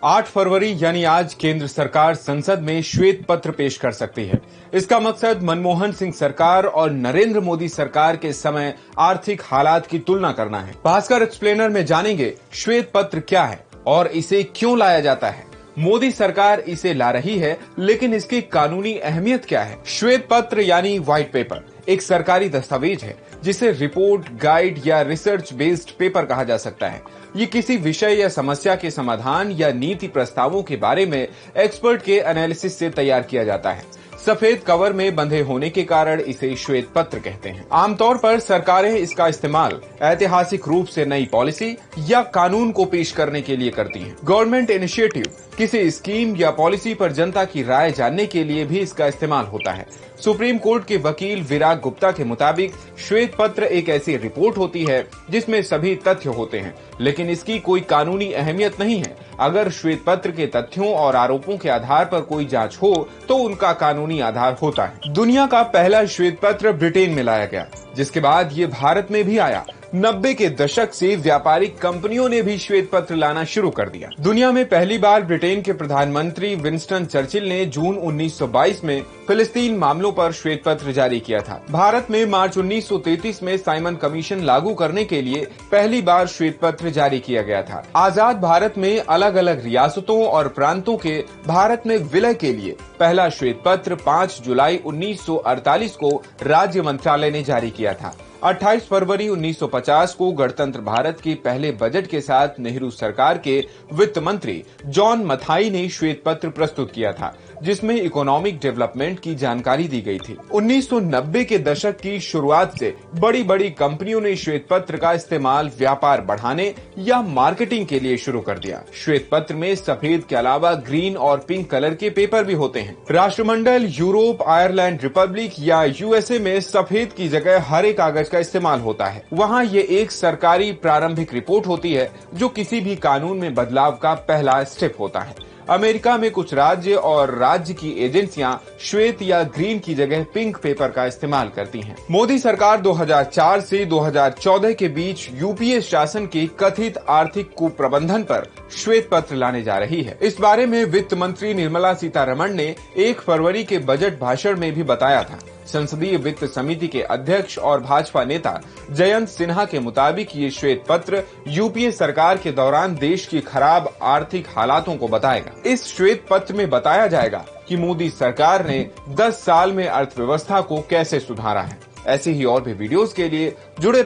8 फरवरी यानी आज केंद्र सरकार संसद में श्वेत पत्र पेश कर सकती है। इसका मकसद मनमोहन सिंह सरकार और नरेंद्र मोदी सरकार के समय आर्थिक हालात की तुलना करना है। भास्कर एक्सप्लेनर में जानेंगे श्वेत पत्र क्या है और इसे क्यों लाया जाता है। मोदी सरकार इसे ला रही है, लेकिन इसकी कानूनी अहमियत क्या है। श्वेत पत्र यानी व्हाइट पेपर एक सरकारी दस्तावेज है जिसे रिपोर्ट, गाइड या रिसर्च बेस्ड पेपर कहा जा सकता है। ये किसी विषय या समस्या के समाधान या नीति प्रस्तावों के बारे में एक्सपर्ट के एनालिसिस से तैयार किया जाता है। सफेद कवर में बंधे होने के कारण इसे श्वेत पत्र कहते हैं। आमतौर पर सरकारें इसका इस्तेमाल ऐतिहासिक रूप से नई पॉलिसी या कानून को पेश करने के लिए करती हैं। गवर्नमेंट इनिशिएटिव, किसी स्कीम या पॉलिसी पर जनता की राय जानने के लिए भी इसका इस्तेमाल होता है। सुप्रीम कोर्ट के वकील विराग गुप्ता के मुताबिक श्वेत पत्र एक ऐसी रिपोर्ट होती है जिसमें सभी तथ्य होते हैं, लेकिन इसकी कोई कानूनी अहमियत नहीं है। अगर श्वेत पत्र के तथ्यों और आरोपों के आधार पर कोई जांच हो तो उनका कानूनी आधार होता है। दुनिया का पहला श्वेत पत्र ब्रिटेन में लाया गया, जिसके बाद ये भारत में भी आया। 90 के दशक से व्यापारिक कंपनियों ने भी श्वेत पत्र लाना शुरू कर दिया। दुनिया में पहली बार ब्रिटेन के प्रधानमंत्री विंस्टन चर्चिल ने जून 1922 में फिलिस्तीन मामलों पर श्वेत पत्र जारी किया था। भारत में मार्च 1933 में साइमन कमीशन लागू करने के लिए पहली बार श्वेत पत्र जारी किया गया था। आजाद भारत में अलग अलग रियासतों और प्रांतों के भारत में विलय के लिए पहला श्वेत पत्र 5 जुलाई 1948 को राज्य मंत्रालय ने जारी किया था। 28 फरवरी 1950 को गणतंत्र भारत के पहले बजट के साथ नेहरू सरकार के वित्त मंत्री जॉन मथाई ने श्वेत पत्र प्रस्तुत किया था, जिसमें इकोनॉमिक डेवलपमेंट की जानकारी दी गई थी। 1990 के दशक की शुरुआत से बड़ी बड़ी कंपनियों ने श्वेत पत्र का इस्तेमाल व्यापार बढ़ाने या मार्केटिंग के लिए शुरू कर दिया। श्वेत पत्र में सफेद के अलावा ग्रीन और पिंक कलर के पेपर भी होते हैं। राष्ट्रमंडल, यूरोप, आयरलैंड रिपब्लिक या यूएसए में सफेद की जगह हरे कागज का इस्तेमाल होता है। वहाँ ये एक सरकारी प्रारंभिक रिपोर्ट होती है जो किसी भी कानून में बदलाव का पहला स्टेप होता है। अमेरिका में कुछ राज्य और राज्य की एजेंसियां श्वेत या ग्रीन की जगह पिंक पेपर का इस्तेमाल करती हैं। मोदी सरकार 2004 से 2014 के बीच यूपीए शासन के कथित आर्थिक कुप्रबंधन पर श्वेत पत्र लाने जा रही है। इस बारे में वित्त मंत्री निर्मला सीतारमण ने 1 फरवरी के बजट भाषण में भी बताया था। संसदीय वित्त समिति के अध्यक्ष और भाजपा नेता जयंत सिन्हा के मुताबिक ये श्वेत पत्र यूपीए सरकार के दौरान देश की खराब आर्थिक हालातों को बताएगा। इस श्वेत पत्र में बताया जाएगा कि मोदी सरकार ने 10 साल में अर्थव्यवस्था को कैसे सुधारा है। ऐसे ही और भी वीडियोस के लिए जुड़े